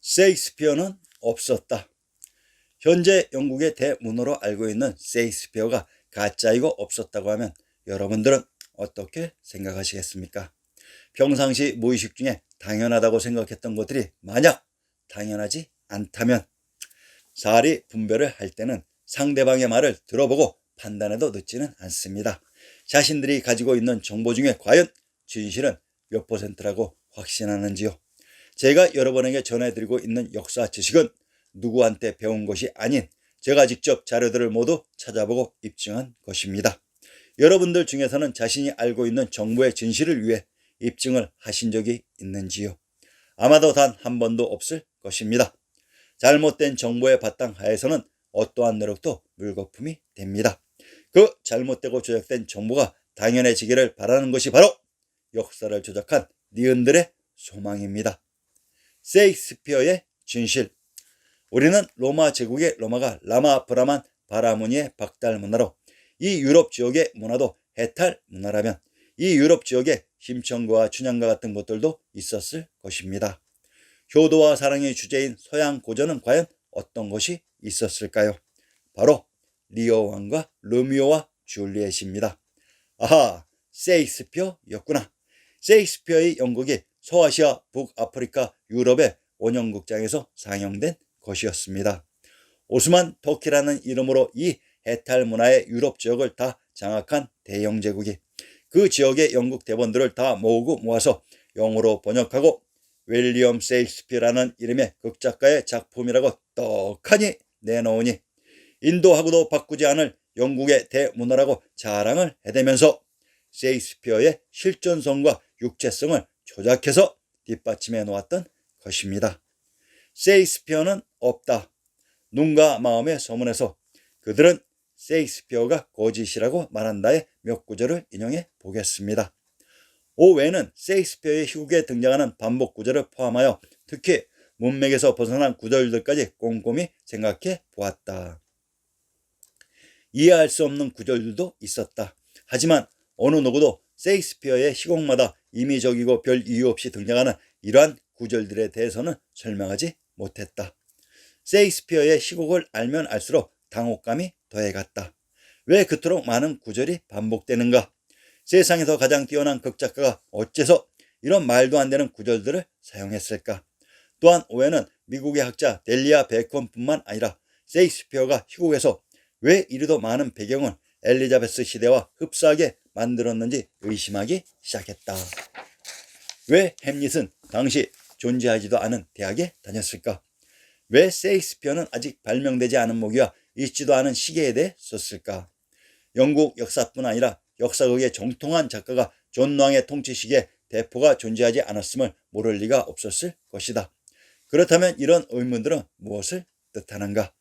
셰익스피어는 없었다. 현재 영국의 대문호로 알고 있는 셰익스피어가 가짜이고 없었다고 하면 여러분들은 어떻게 생각하시겠습니까? 평상시 무의식 중에 당연하다고 생각했던 것들이 만약 당연하지 않다면 사리 분별을 할 때는 상대방의 말을 들어보고 판단해도 늦지는 않습니다. 자신들이 가지고 있는 정보 중에 과연 진실은 몇 %라고 확신하는지요? 제가 여러분에게 전해드리고 있는 역사 지식은 누구한테 배운 것이 아닌 제가 직접 자료들을 모두 찾아보고 입증한 것입니다. 여러분들 중에서는 자신이 알고 있는 정보의 진실을 위해 입증을 하신 적이 있는지요? 아마도 단 한 번도 없을 것입니다. 잘못된 정보의 바탕하에서는 어떠한 노력도 물거품이 됩니다. 그 잘못되고 조작된 정보가 당연해지기를 바라는 것이 바로 역사를 조작한 니은들의 소망입니다. 셰익스피어의 진실. 우리는 로마 제국의 로마가 라마 브라만 바라무니의 박달 문화로 이 유럽 지역의 문화도 해탈 문화라면 이 유럽 지역에 심청과 춘향과 같은 것들도 있었을 것입니다. 효도와 사랑의 주제인 서양 고전은 과연 어떤 것이 있었을까요? 바로 리오 왕과 로미오와 줄리엣입니다. 아하, 셰익스피어였구나. 셰익스피어의 연극이 소아시아, 북아프리카, 유럽의 원형극장에서 상영된 것이었습니다. 오스만 터키라는 이름으로 이 해탈 문화의 유럽 지역을 다 장악한 대영 제국이 그 지역의 연극 대본들을 다 모으고 모아서 영어로 번역하고 윌리엄 셰익스피어라는 이름의 극작가의 작품이라고 떡하니 내놓으니 인도하고도 바꾸지 않을 영국의 대문화라고 자랑을 해대면서 셰익스피어의 실존성과 육체성을 조작해서 뒷받침해 놓았던 것입니다. 셰익스피어는 없다. 눈과 마음의 서문에서 그들은 셰익스피어가 거짓이라고 말한다의 몇 구절을 인용해 보겠습니다. 5회는 셰익스피어의 희곡에 등장하는 반복 구절을 포함하여 특히 문맥에서 벗어난 구절들까지 꼼꼼히 생각해 보았다. 이해할 수 없는 구절들도 있었다. 하지만 어느 누구도 셰익스피어의 희곡마다 임의적이고 별 이유 없이 등장하는 이러한 구절들에 대해서는 설명하지 못했다. 셰익스피어의 희곡을 알면 알수록 당혹감이 더해갔다. 왜 그토록 많은 구절이 반복되는가? 세상에서 가장 뛰어난 극작가가 어째서 이런 말도 안 되는 구절들을 사용했을까? 또한 오해는 미국의 학자 델리아 베컨뿐만 아니라 셰익스피어가 희곡에서 왜 이리도 많은 배경을 엘리자베스 시대와 흡사하게 만들었는지 의심하기 시작했다. 왜 햄릿은 당시 존재하지도 않은 대학에 다녔을까? 왜 셰익스피어는 아직 발명되지 않은 모기와 있지도 않은 시계에 대해 썼을까? 영국 역사뿐 아니라 역사극의 정통한 작가가 존 왕의 통치 시기에 대포가 존재하지 않았음을 모를 리가 없었을 것이다. 그렇다면 이런 의문들은 무엇을 뜻하는가?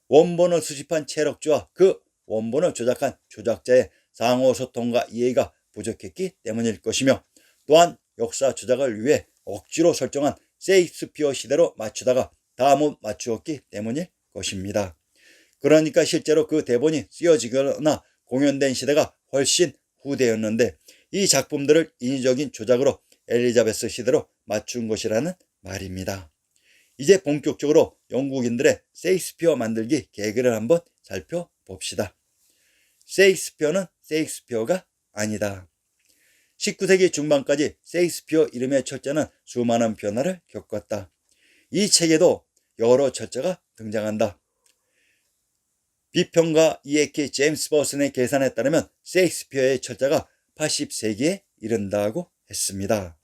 원본을 수집한 채록주와 그 원본을 조작한 조작자의 상호소통과 이해가 부족했기 때문일 것이며 또한 역사 조작을 위해 억지로 설정한 셰익스피어 시대로 맞추다가 다 못 맞추었기 때문일 것입니다. 그러니까 실제로 그 대본이 쓰여지거나 공연된 시대가 훨씬 후대였는데 이 작품들을 인위적인 조작으로 엘리자베스 시대로 맞춘 것이라는 말입니다. 이제 본격적으로 영국인들의 셰익스피어 만들기 계기를 한번 살펴봅시다. 셰익스피어는 셰익스피어가 아니다. 19세기 중반까지 셰익스피어 이름의 철자는 수많은 변화를 겪었다. 이 책에도 여러 철자가 등장한다. 비평가 이에키 제임스 버슨의 계산에 따르면 셰익스피어의 철자가 80세기에 이른다고 했습니다.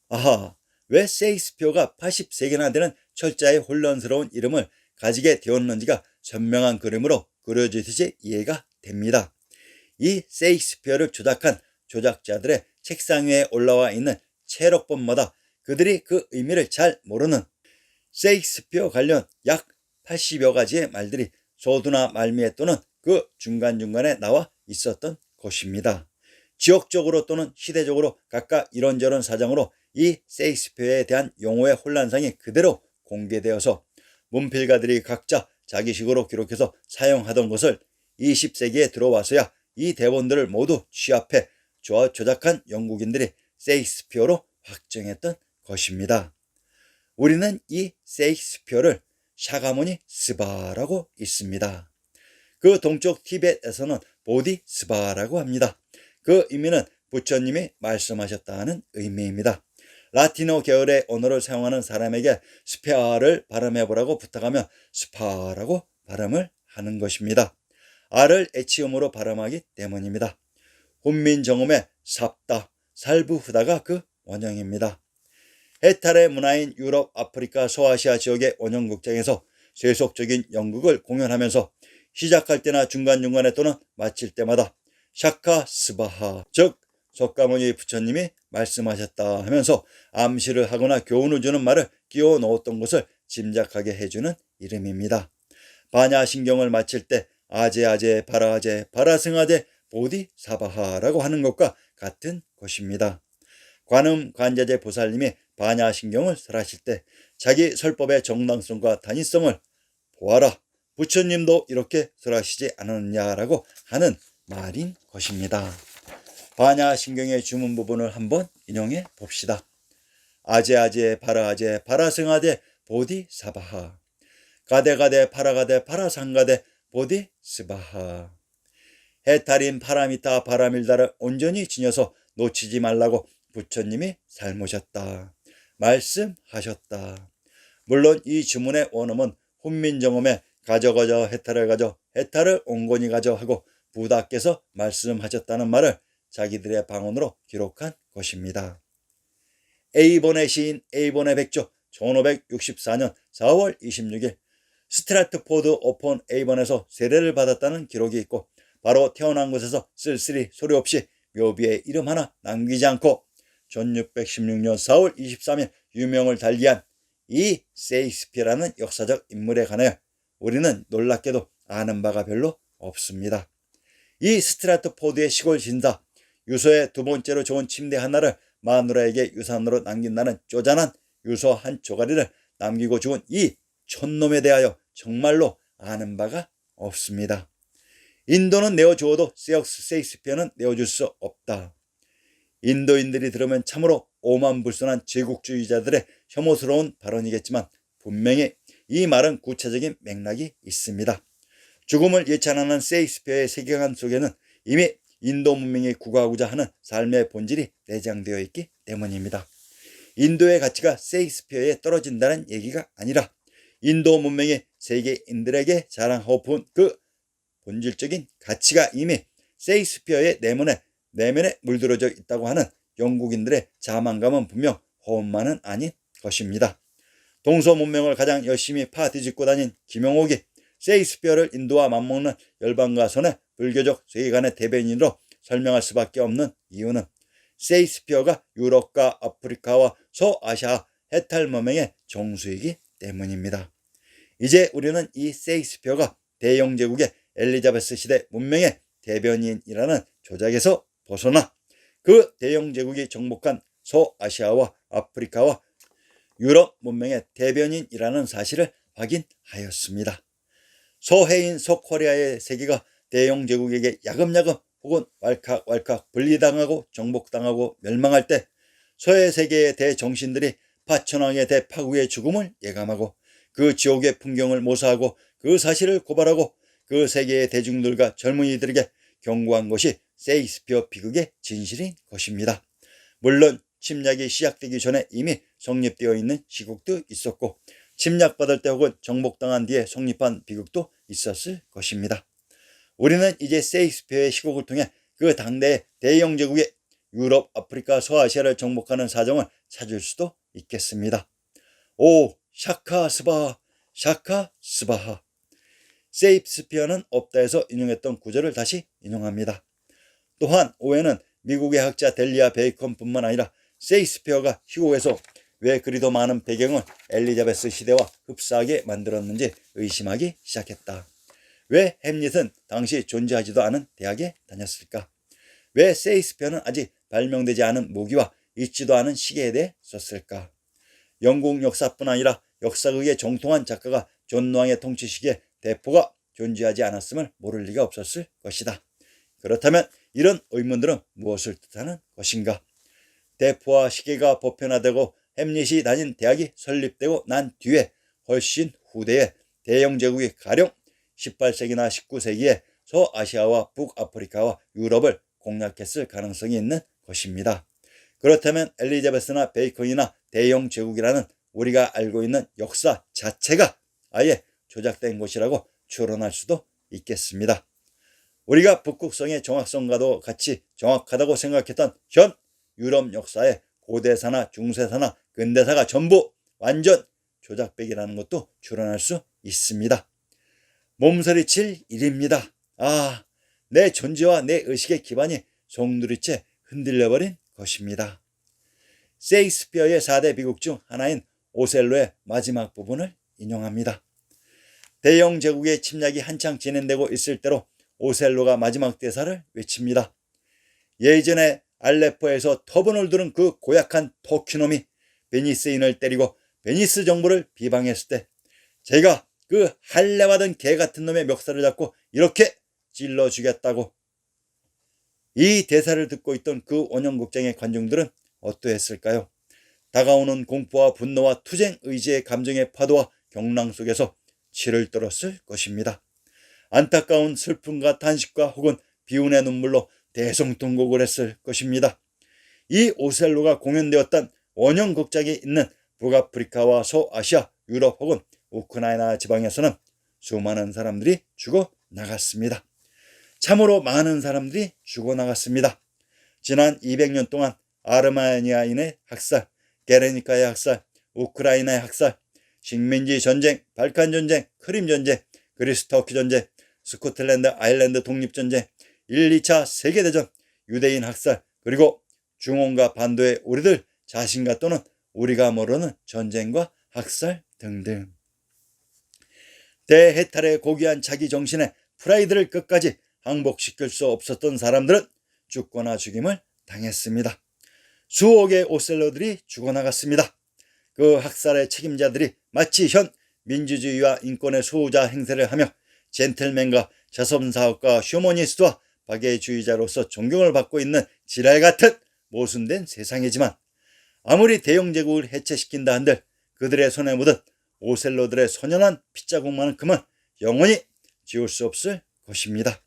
아하, 왜 셰익스피어가 80세기나 되는 철자의 혼란스러운 이름을 가지게 되었는지가 선명한 그림으로 그려지듯이 이해가 됩니다. 이 셰익스피어를 조작한 조작자들의 책상 위에 올라와 있는 채록본마다 그들이 그 의미를 잘 모르는 셰익스피어 관련 약 80여 가지의 말들이 소두나 말미에 또는 그 중간중간에 나와 있었던 것입니다. 지역적으로 또는 시대적으로 각각 이런저런 사정으로 이 셰익스피어에 대한 용어의 혼란상이 그대로 공개되어서 문필가들이 각자 자기식으로 기록해서 사용하던 것을 20세기에 들어와서야 이 대본들을 모두 취합해 조작한 영국인들이 셰익스피어로 확정했던 것입니다. 우리는 이 세익스피어를 샤가모니 스바라고 읽습니다. 그 동쪽 티벳에서는 보디 스바라고 합니다. 그 의미는 부처님이 말씀하셨다는 의미입니다. 라틴어 계열의 언어를 사용하는 사람에게 스페아를 발음해보라고 부탁하면 스파라고 발음을 하는 것입니다. R을 H음으로 발음하기 때문입니다. 훈민정음의 삽다, 살부후다가 그 원형입니다. 헤탈의 문화인 유럽, 아프리카, 소아시아 지역의 원형극장에서 세속적인 연극을 공연하면서 시작할 때나 중간중간에 또는 마칠 때마다 샤카 스바하, 즉 석가모니 부처님이 말씀하셨다 하면서 암시를 하거나 교훈을 주는 말을 끼워 넣었던 것을 짐작하게 해주는 이름입니다. 반야신경을 마칠 때 아제아제 바라아제 바라승아제 보디사바하라고 하는 것과 같은 것입니다. 관음 관자재 보살님이 반야신경을 설하실 때 자기 설법의 정당성과 단위성을 보아라, 부처님도 이렇게 설하시지 않았느냐라고 하는 말인 것입니다. 반야신경의 주문 부분을 한번 인용해 봅시다. 아제아제 바라아제 바라승아제 보디사바하, 가데가데 파라가데 파라상가데 보디스바하. 해탈인 파라미타 바라밀다를 온전히 지녀서 놓치지 말라고 부처님이 삶으셨다, 말씀하셨다. 물론 이 주문의 원음은 훈민정음에 가져가져 해탈을 가져 해탈을 온건히 가져 하고 부다께서 말씀하셨다는 말을 자기들의 방언으로 기록한 것입니다. A본의 시인 A본의 백조 1564년 4월 26일 스트라트포드 오폰 A본에서 세례를 받았다는 기록이 있고, 바로 태어난 곳에서 쓸쓸히 소리 없이 묘비의 이름 하나 남기지 않고 1616년 4월 23일 유명을 달리한 이 세익스피어라는 역사적 인물에 관하여 우리는 놀랍게도 아는 바가 별로 없습니다. 이 스트라트포드의 시골 신사, 유서의 두 번째로 좋은 침대 하나를 마누라에게 유산으로 남긴다는 쪼잔한 유서 한 조가리를 남기고 죽은 이 촌놈에 대하여 정말로 아는 바가 없습니다. 인도는 내어주어도 세익스피어는 내어줄 수 없다. 인도인들이 들으면 참으로 오만불선한 제국주의자들의 혐오스러운 발언이겠지만 분명히 이 말은 구체적인 맥락이 있습니다. 죽음을 예찬하는 세익스피어의 세계관 속에는 이미 인도 문명이 구가하고자 하는 삶의 본질이 내장되어 있기 때문입니다. 인도의 가치가 세익스피어에 떨어진다는 얘기가 아니라 인도 문명이 세계인들에게 자랑하고 본 그 본질적인 가치가 이미 세익스피어의 내면에 물들어져 있다고 하는 영국인들의 자만감은 분명 험만은 아닌 것입니다. 동서 문명을 가장 열심히 파뒤집고 다닌 김영옥이 세익스피어를 인도와 맞먹는 열방가선의 불교적 세계관의 대변인으로 설명할 수밖에 없는 이유는 세익스피어가 유럽과 아프리카와 소아시아 해탈 문명의 정수이기 때문입니다. 이제 우리는 이 세익스피어가 대영제국의 엘리자베스 시대 문명의 대변인이라는 조작에서 벗어나 그 대영제국이 정복한 소아시아와 아프리카와 유럽 문명의 대변인이라는 사실을 확인하였습니다. 소해인 소코리아의 세계가 대영제국에게 야금야금 혹은 왈칵왈칵 분리당하고 정복당하고 멸망할 때 소해 세계의 대정신들이 파천왕의 대파국의 죽음을 예감하고 그 지옥의 풍경을 모사하고 그 사실을 고발하고 그 세계의 대중들과 젊은이들에게 경고한 것이 세익스피어 비극의 진실인 것입니다. 물론 침략이 시작되기 전에 이미 성립되어 있는 시국도 있었고 침략받을 때 혹은 정복당한 뒤에 성립한 비극도 있었을 것입니다. 우리는 이제 세익스피어의 시국을 통해 그 당대의 대영제국의 유럽, 아프리카, 소아시아를 정복하는 사정을 찾을 수도 있겠습니다. 오 샤카스바하, 샤카스바하. 세익스피어는 없다에서 인용했던 구절을 다시 인용합니다. 또한 오해는 미국의 학자 델리아 베이컨뿐만 아니라 세익스피어가 희곡에서 왜 그리도 많은 배경을 엘리자베스 시대와 흡사하게 만들었는지 의심하기 시작했다. 왜 햄릿은 당시 존재하지도 않은 대학에 다녔을까? 왜 세익스피어는 아직 발명되지 않은 무기와 있지도 않은 시계에 대해 썼을까? 영국 역사뿐 아니라 역사극의 정통한 작가가 존 왕의 통치 시기에 대포가 존재하지 않았음을 모를 리가 없었을 것이다. 그렇다면 이런 의문들은 무엇을 뜻하는 것인가? 대포와 시계가 보편화되고 햄릿이 다닌 대학이 설립되고 난 뒤에 훨씬 후대에 대영 제국이 가령 18세기나 19세기에 서아시아와 북아프리카와 유럽을 공략했을 가능성이 있는 것입니다. 그렇다면 엘리자베스나 베이컨이나 대영 제국이라는 우리가 알고 있는 역사 자체가 아예 조작된 것이라고 추론할 수도 있겠습니다. 우리가 북극성의 정확성과도 같이 정확하다고 생각했던 현 유럽 역사의 고대사나 중세사나 근대사가 전부 완전 조작백이라는 것도 추론할 수 있습니다. 몸서리칠 일입니다. 내 존재와 내 의식의 기반이 송두리째 흔들려버린 것입니다. 셰익스피어의 4대 비극 중 하나인 오셀로의 마지막 부분을 인용합니다. 대영 제국의 침략이 한창 진행되고 있을 때로 오셀로가 마지막 대사를 외칩니다. 예전에 알레포에서 터번을 두른 그 고약한 터키놈이 베니스인을 때리고 베니스 정부를 비방했을 때 제가 그 할례받은 개같은 놈의 멱살을 잡고 이렇게 찔러 주겠다고. 이 대사를 듣고 있던 그 원형극장의 관중들은 어떠했을까요? 다가오는 공포와 분노와 투쟁 의지의 감정의 파도와 경랑 속에서 치를 떨었을 것입니다. 안타까운 슬픔과 탄식과 혹은 비운의 눈물로 대성통곡을 했을 것입니다. 이 오셀로가 공연되었던 원형극장이 있는 북아프리카와 서아시아, 유럽 혹은 우크라이나 지방에서는 수많은 사람들이 죽어나갔습니다. 참으로 많은 사람들이 죽어나갔습니다. 지난 200년 동안 아르메니아인의 학살, 게르니카의 학살, 우크라이나의 학살, 식민지 전쟁, 발칸 전쟁, 크림 전쟁, 그리스 터키 전쟁, 스코틀랜드 아일랜드 독립전쟁, 1, 2차 세계대전, 유대인 학살, 그리고 중원과 반도의 우리들 자신과 또는 우리가 모르는 전쟁과 학살 등등. 대해탈의 고귀한 자기 정신의 프라이드를 끝까지 항복시킬 수 없었던 사람들은 죽거나 죽임을 당했습니다. 수억의 오셀로들이 죽어나갔습니다. 그 학살의 책임자들이 마치 현 민주주의와 인권의 수호자 행세를 하며 젠틀맨과 자선사업가 휴머니스트와 박애주의자로서 존경을 받고 있는 지랄같은 모순된 세상이지만 아무리 대영제국을 해체시킨다 한들 그들의 손에 묻은 오셀로들의 선연한 핏자국만큼은 영원히 지울 수 없을 것입니다.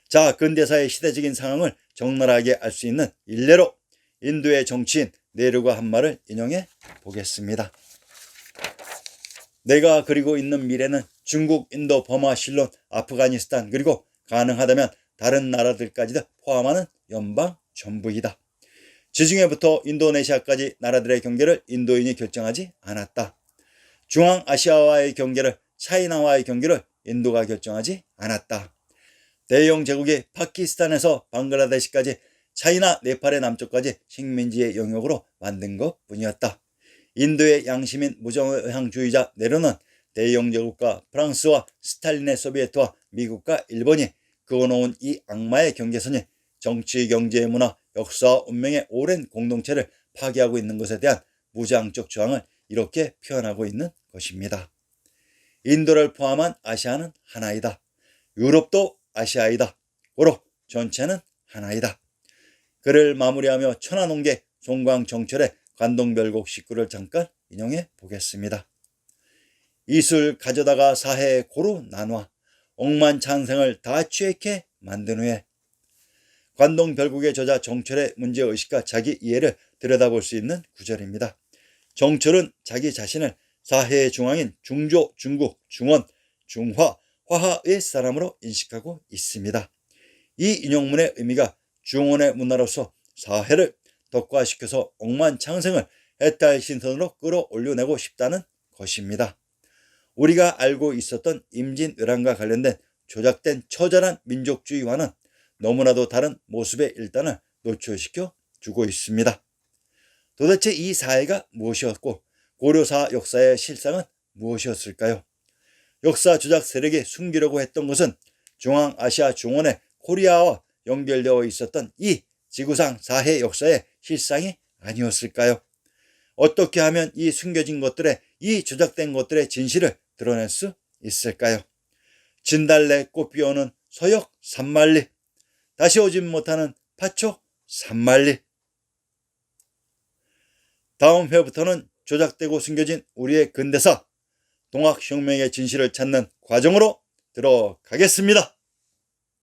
자, 근대사의 시대적인 상황을 적나라하게 알 수 있는 일례로 인도의 정치인 네루가 한 말을 인용해 보겠습니다. 내가 그리고 있는 미래는 중국, 인도, 버마, 실론, 아프가니스탄 그리고 가능하다면 다른 나라들까지도 포함하는 연방 전부이다. 지중해부터 인도네시아까지 나라들의 경계를 인도인이 결정하지 않았다. 중앙아시아와의 경계를 차이나와의 경계를 인도가 결정하지 않았다. 대영 제국이 파키스탄에서 방글라데시까지 차이나 네팔의 남쪽까지 식민지의 영역으로 만든 것뿐이었다. 인도의 양심인 무정의항주의자 네로는 대영 제국과 프랑스와 스탈린의 소비에트와 미국과 일본이 그어놓은 이 악마의 경계선이 정치, 경제, 문화, 역사와 운명의 오랜 공동체를 파괴하고 있는 것에 대한 무장적 저항을 이렇게 표현하고 있는 것입니다. 인도를 포함한 아시아는 하나이다. 유럽도 아시아이다. 고로 전체는 하나이다. 그를 마무리하며 천하농계 송광정철의 관동별곡 19를 잠깐 인용해 보겠습니다. 이술 가져다가 사해 고루 나눠 억만창생을 다 취획해 만든 후에. 관동별곡의 저자 정철의 문제의식과 자기 이해를 들여다볼 수 있는 구절입니다. 정철은 자기 자신을 사해의 중앙인 중조, 중국, 중원, 중화, 화하의 사람으로 인식하고 있습니다. 이 인용문의 의미가 중원의 문화로서 사해를 덕화시켜서 억만창생을 해탈신선으로 끌어올려내고 싶다는 것입니다. 우리가 알고 있었던 임진왜란과 관련된 조작된 처절한 민족주의와는 너무나도 다른 모습의 일단을 노출시켜 주고 있습니다. 도대체 이 사해가 무엇이었고 고려사 역사의 실상은 무엇이었을까요? 역사 조작 세력이 숨기려고 했던 것은 중앙아시아 중원의 코리아와 연결되어 있었던 이 지구상 사해 역사의 실상이 아니었을까요? 어떻게 하면 이 숨겨진 것들의 이 조작된 것들의 진실을 드러낼 수 있을까요? 진달래 꽃 피어오는 서역 산만리, 다시 오진 못하는 파초 산만리. 다음 회부터는 조작되고 숨겨진 우리의 근대사, 동학혁명의 진실을 찾는 과정으로 들어가겠습니다.